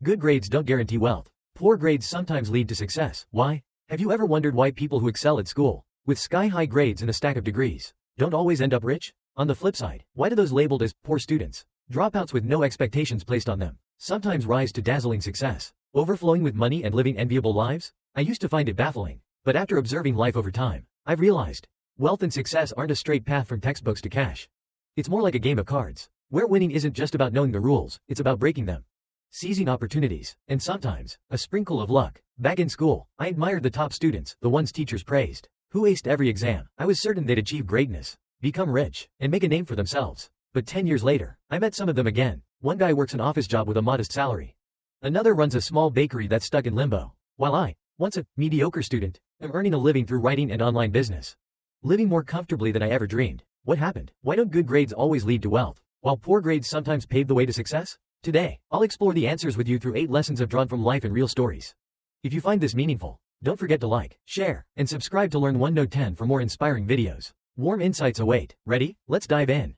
Good grades don't guarantee wealth. Poor grades sometimes lead to success. Why? Have you ever wondered why people who excel at school, with sky-high grades and a stack of degrees, don't always end up rich? On the flip side, why do those labeled as poor students, dropouts with no expectations placed on them, sometimes rise to dazzling success, overflowing with money and living enviable lives? I used to find it baffling, but after observing life over time, I've realized wealth and success aren't a straight path from textbooks to cash. It's more like a game of cards, where winning isn't just about knowing the rules, it's about breaking them, seizing opportunities, and sometimes, a sprinkle of luck. Back in school, I admired the top students, the ones teachers praised, who aced every exam. I was certain they'd achieve greatness, become rich, and make a name for themselves. But 10 years later, I met some of them again. One guy works an office job with a modest salary. Another runs a small bakery that's stuck in limbo. While I, once a mediocre student, am earning a living through writing and online business. Living more comfortably than I ever dreamed. What happened? Why don't good grades always lead to wealth, while poor grades sometimes pave the way to success? Today, I'll explore the answers with you through 8 lessons I've drawn from life and real stories. If you find this meaningful, don't forget to like, share, and subscribe to learn 1 Note 10 for more inspiring videos. Warm insights await. Ready? Let's dive in.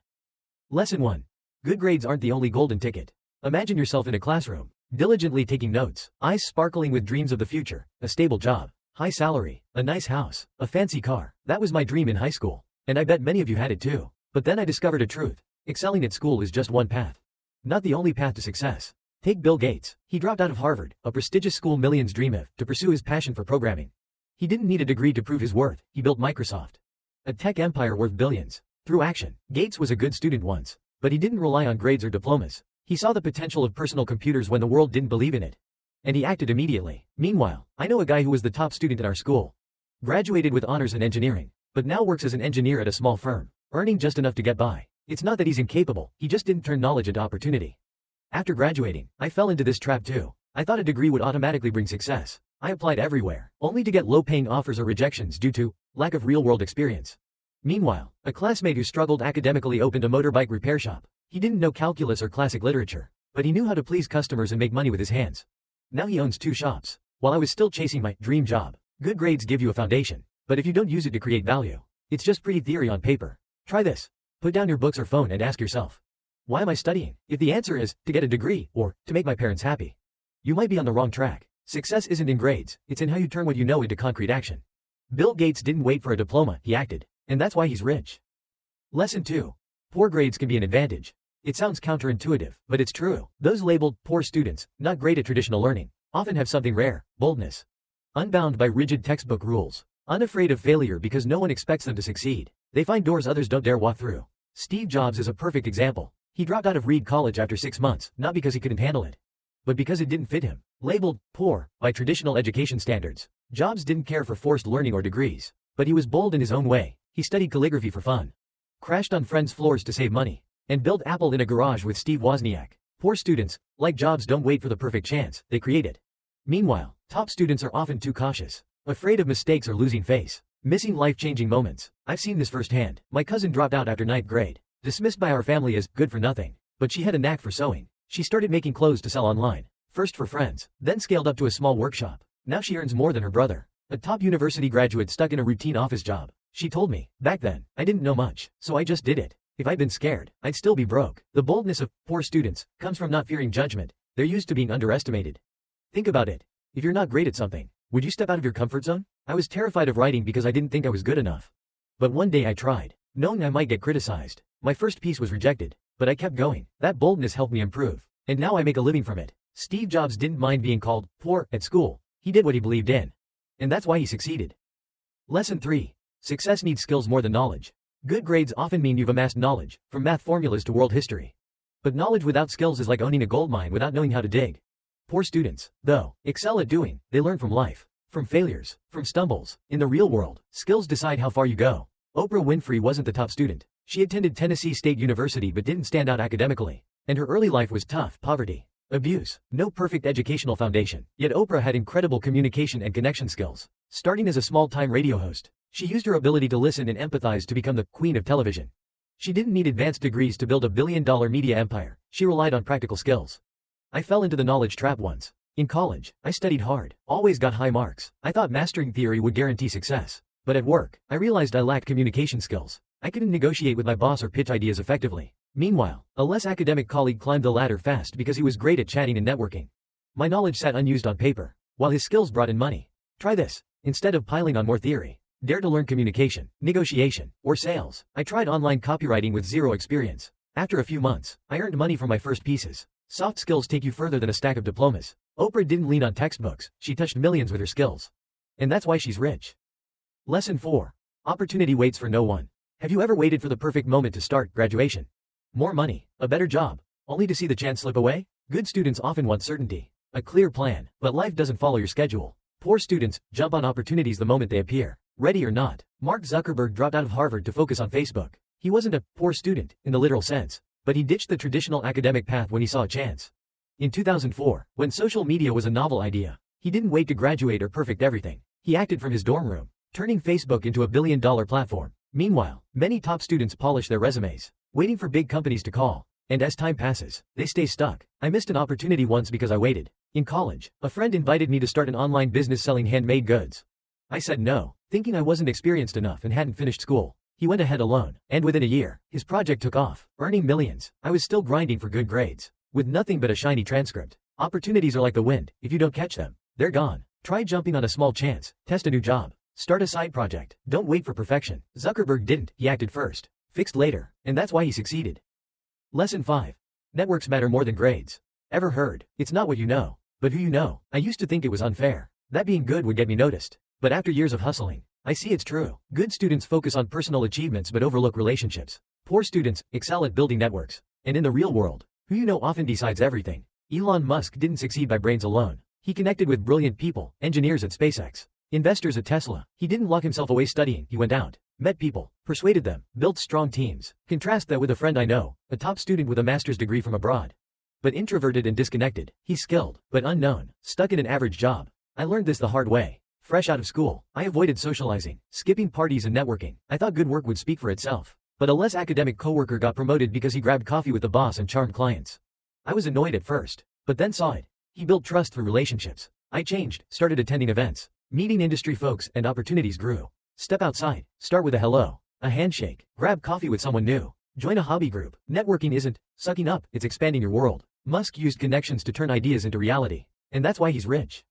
Lesson 1. Good grades aren't the only golden ticket. Imagine yourself in a classroom, diligently taking notes, eyes sparkling with dreams of the future, a stable job, high salary, a nice house, a fancy car. That was my dream in high school, and I bet many of you had it too. But then I discovered a truth. Excelling at school is just one path. Not the only path to success. Take Bill Gates. He dropped out of Harvard, a prestigious school millions dream of, to pursue his passion for programming. He didn't need a degree to prove his worth. He built Microsoft, a tech empire worth billions, through action. Gates was a good student once, but he didn't rely on grades or diplomas. He saw the potential of personal computers when the world didn't believe in it, and he acted immediately. Meanwhile, I know a guy who was the top student in our school, graduated with honors in engineering, but now works as an engineer at a small firm, earning just enough to get by. It's not that he's incapable, he just didn't turn knowledge into opportunity. After graduating, I fell into this trap too. I thought a degree would automatically bring success. I applied everywhere, only to get low-paying offers or rejections due to lack of real-world experience. Meanwhile, a classmate who struggled academically opened a motorbike repair shop. He didn't know calculus or classic literature, but he knew how to please customers and make money with his hands. Now he owns 2 shops. While I was still chasing my dream job, good grades give you a foundation, but if you don't use it to create value, it's just pretty theory on paper. Try this. Put down your books or phone and ask yourself, why am I studying? If the answer is, to get a degree, or, to make my parents happy, you might be on the wrong track. Success isn't in grades, it's in how you turn what you know into concrete action. Bill Gates didn't wait for a diploma, he acted, and that's why he's rich. Lesson 2. Poor grades can be an advantage. It sounds counterintuitive, but it's true. Those labeled poor students, not great at traditional learning, often have something rare: boldness. Unbound by rigid textbook rules, unafraid of failure because no one expects them to succeed, they find doors others don't dare walk through. Steve Jobs is a perfect example. He dropped out of Reed College after 6 months, not because he couldn't handle it, but because it didn't fit him. Labeled poor by traditional education standards, Jobs didn't care for forced learning or degrees, but he was bold in his own way. He studied calligraphy for fun, crashed on friends' floors to save money, and built Apple in a garage with Steve Wozniak. Poor students, like Jobs, don't wait for the perfect chance, they create it. Meanwhile, top students are often too cautious, afraid of mistakes or losing face, missing life-changing moments. I've seen this firsthand. My cousin dropped out after 9th grade, dismissed by our family as good for nothing, but she had a knack for sewing. She started making clothes to sell online, first for friends, then scaled up to a small workshop. Now she earns more than her brother, a top university graduate stuck in a routine office job. She told me, back then, I didn't know much, so I just did it. If I'd been scared, I'd still be broke. The boldness of poor students comes from not fearing judgment. They're used to being underestimated. Think about it. If you're not great at something, would you step out of your comfort zone? I was terrified of writing because I didn't think I was good enough. But one day I tried, knowing I might get criticized. My first piece was rejected, but I kept going. That boldness helped me improve, and now I make a living from it. Steve Jobs didn't mind being called poor at school. He did what he believed in, and that's why he succeeded. Lesson 3. Success needs skills more than knowledge. Good grades often mean you've amassed knowledge, from math formulas to world history. But knowledge without skills is like owning a gold mine without knowing how to dig. Poor students, though, excel at doing. They learn from life, from failures, from stumbles. In the real world, skills decide how far you go. Oprah Winfrey wasn't the top student. She attended Tennessee State University but didn't stand out academically. And her early life was tough: poverty, abuse, no perfect educational foundation. Yet Oprah had incredible communication and connection skills. Starting as a small-time radio host, she used her ability to listen and empathize to become the queen of television. She didn't need advanced degrees to build a billion-dollar media empire. She relied on practical skills. I fell into the knowledge trap once. In college, I studied hard, always got high marks. I thought mastering theory would guarantee success. But at work, I realized I lacked communication skills. I couldn't negotiate with my boss or pitch ideas effectively. Meanwhile, a less academic colleague climbed the ladder fast because he was great at chatting and networking. My knowledge sat unused on paper, while his skills brought in money. Try this. Instead of piling on more theory, dare to learn communication, negotiation, or sales. I tried online copywriting with zero experience. After a few months, I earned money from my first pieces. Soft skills take you further than a stack of diplomas. Oprah didn't lean on textbooks, she touched millions with her skills. And that's why she's rich. Lesson 4. Opportunity waits for no one. Have you ever waited for the perfect moment to start graduation? More money, a better job, only to see the chance slip away? Good students often want certainty, a clear plan, but life doesn't follow your schedule. Poor students jump on opportunities the moment they appear, ready or not. Mark Zuckerberg dropped out of Harvard to focus on Facebook. He wasn't a poor student in the literal sense, but he ditched the traditional academic path when he saw a chance. In 2004, when social media was a novel idea, he didn't wait to graduate or perfect everything. He acted from his dorm room, turning Facebook into a billion-dollar platform. Meanwhile, many top students polish their resumes, waiting for big companies to call. And as time passes, they stay stuck. I missed an opportunity once because I waited. In college, a friend invited me to start an online business selling handmade goods. I said no, thinking I wasn't experienced enough and hadn't finished school. He went ahead alone, and within a year, his project took off, earning millions. I was still grinding for good grades, with nothing but a shiny transcript. Opportunities are like the wind. If you don't catch them, they're gone. Try jumping on a small chance, test a new job, start a side project. Don't wait for perfection. Zuckerberg didn't, he acted first, fixed later, and that's why he succeeded. Lesson 5. Networks matter more than grades. Ever heard? It's not what you know, but who you know. I used to think it was unfair, that being good would get me noticed. But after years of hustling, I see it's true. Good students focus on personal achievements but overlook relationships. Poor students excel at building networks. And in the real world, who you know often decides everything. Elon Musk didn't succeed by brains alone. He connected with brilliant people, engineers at SpaceX, investors at Tesla. He didn't lock himself away studying, he went out, met people, persuaded them, built strong teams. Contrast that with a friend I know, a top student with a master's degree from abroad. But introverted and disconnected. He's skilled, but unknown, stuck in an average job. I learned this the hard way. Fresh out of school, I avoided socializing, skipping parties and networking. I thought good work would speak for itself. But a less academic coworker got promoted because he grabbed coffee with the boss and charmed clients. I was annoyed at first, but then saw it. He built trust through relationships. I changed, started attending events, meeting industry folks, and opportunities grew. Step outside, start with a hello, a handshake, grab coffee with someone new, join a hobby group. Networking isn't sucking up, it's expanding your world. Musk used connections to turn ideas into reality, and that's why he's rich.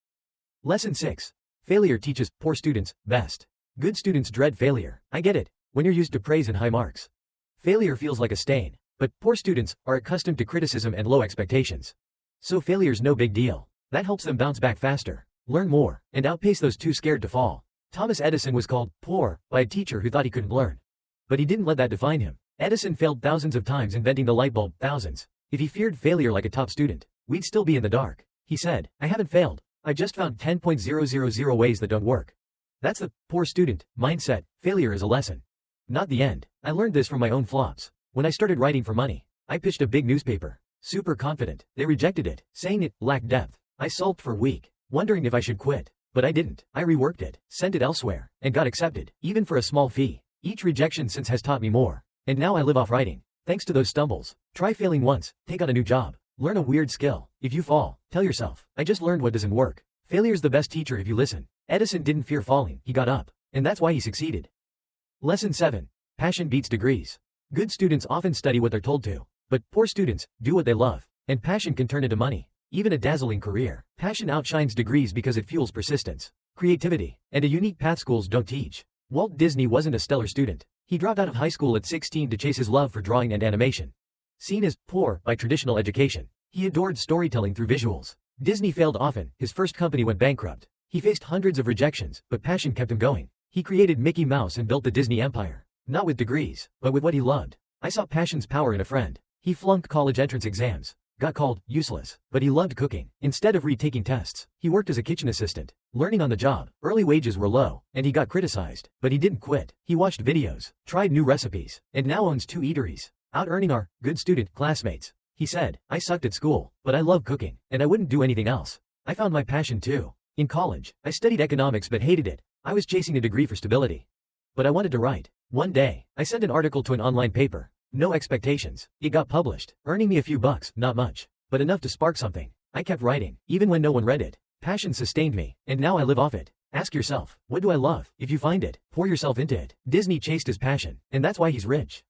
Lesson 6. Failure teaches poor students best. Good students dread failure. I get it, when you're used to praise and high marks. Failure feels like a stain, but poor students are accustomed to criticism and low expectations. So failure's no big deal. That helps them bounce back faster, learn more, and outpace those too scared to fall. Thomas Edison was called poor by a teacher who thought he couldn't learn. But he didn't let that define him. Edison failed thousands of times inventing the light bulb, thousands. If he feared failure like a top student, we'd still be in the dark. He said, I haven't failed. I just found 10,000 ways that don't work. That's the poor student mindset. Failure is a lesson, not the end. I learned this from my own flops. When I started writing for money, I pitched a big newspaper. Super confident. They rejected it, saying it lacked depth. I sulked for a week, wondering if I should quit. But I didn't. I reworked it, sent it elsewhere, and got accepted, even for a small fee. Each rejection since has taught me more. And now I live off writing, thanks to those stumbles. Try failing once, take on a new job, learn a weird skill. If you fall, tell yourself, I just learned what doesn't work. Failure's the best teacher if you listen. Edison didn't fear falling, he got up. And that's why he succeeded. Lesson 7. Passion beats degrees. Good students often study what they're told to. But poor students do what they love, and passion can turn into money, even a dazzling career. Passion outshines degrees because it fuels persistence, creativity, and a unique path schools don't teach. Walt Disney wasn't a stellar student. He dropped out of high school at 16 to chase his love for drawing and animation. Seen as poor by traditional education, he adored storytelling through visuals. Disney failed often. His first company went bankrupt. He faced hundreds of rejections, but passion kept him going. He created Mickey Mouse and built the Disney empire, not with degrees, but with what he loved. I saw passion's power in a friend. He flunked college entrance exams, got called useless, but he loved cooking. Instead of retaking tests, he worked as a kitchen assistant, learning on the job. Early wages were low, and he got criticized, but he didn't quit. He watched videos, tried new recipes, and now owns 2 eateries, out-earning our good student classmates. He said, I sucked at school, but I love cooking, and I wouldn't do anything else. I found my passion too. In college, I studied economics but hated it. I was chasing a degree for stability, but I wanted to write. One day, I sent an article to an online paper. No expectations. It got published, earning me a few bucks, not much, but enough to spark something. I kept writing, even when no one read it. Passion sustained me, and now I live off it. Ask yourself, what do I love? If you find it, pour yourself into it. Disney chased his passion, and that's why he's rich.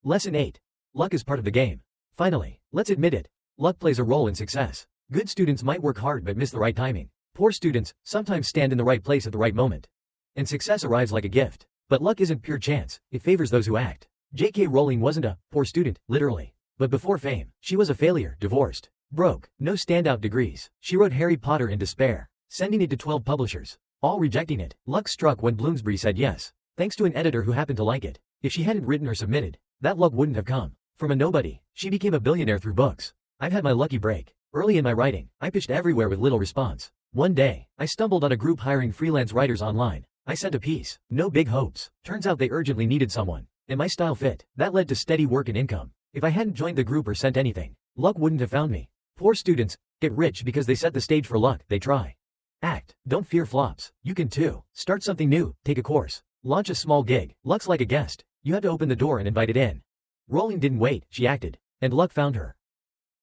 Lesson 8. Luck is part of the game. Finally, let's admit it. Luck plays a role in success. Good students might work hard but miss the right timing. Poor students sometimes stand in the right place at the right moment. And success arrives like a gift. But luck isn't pure chance, it favors those who act. J.K. Rowling wasn't a poor student, literally. But before fame, she was a failure, divorced, broke, no standout degrees. She wrote Harry Potter in despair, sending it to 12 publishers, all rejecting it. Luck struck when Bloomsbury said yes, thanks to an editor who happened to like it. If she hadn't written or submitted, that luck wouldn't have come. From a nobody, she became a billionaire through books. I've had my lucky break. Early in my writing, I pitched everywhere with little response. One day, I stumbled on a group hiring freelance writers online. I sent a piece, no big hopes. Turns out they urgently needed someone, and my style fit. That led to steady work and income. If I hadn't joined the group or sent anything, luck wouldn't have found me. Poor students get rich because they set the stage for luck. They try. Act. Don't fear flops. You can too. Start something new, take a course, launch a small gig. Luck's like a guest. You have to open the door and invite it in. Rowling didn't wait, she acted. And luck found her.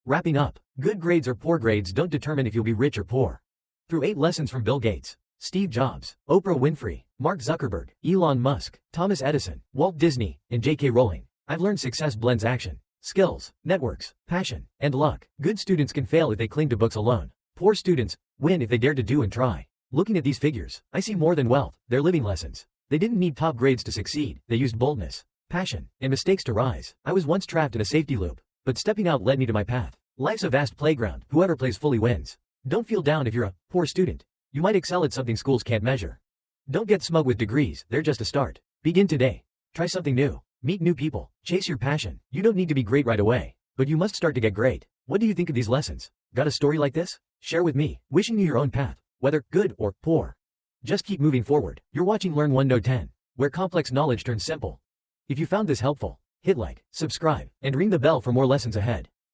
Wrapping up, good grades or poor grades don't determine if you'll be rich or poor. Through 8 lessons from Bill Gates, Steve Jobs, Oprah Winfrey, Mark Zuckerberg, Elon Musk, Thomas Edison, Walt Disney, and J.K. Rowling, I've learned success blends action, skills, networks, passion, and luck. Good students can fail if they cling to books alone. Poor students win if they dare to do and try. Looking at these figures, I see more than wealth. They're living lessons. They didn't need top grades to succeed. They used boldness, passion, and mistakes to rise. I was once trapped in a safety loop, but stepping out led me to my path. Life's a vast playground. Whoever plays fully wins. Don't feel down if you're a poor student. You might excel at something schools can't measure. Don't get smug with degrees. They're just a start. Begin today. Try something new. Meet new people. Chase your passion. You don't need to be great right away, but you must start to get great. What do you think of these lessons? Got a story like this? Share with me. Wishing you your own path, whether good or poor. Just keep moving forward. You're watching Learn 1 Know 10, where complex knowledge turns simple. If you found this helpful, hit like, subscribe, and ring the bell for more lessons ahead.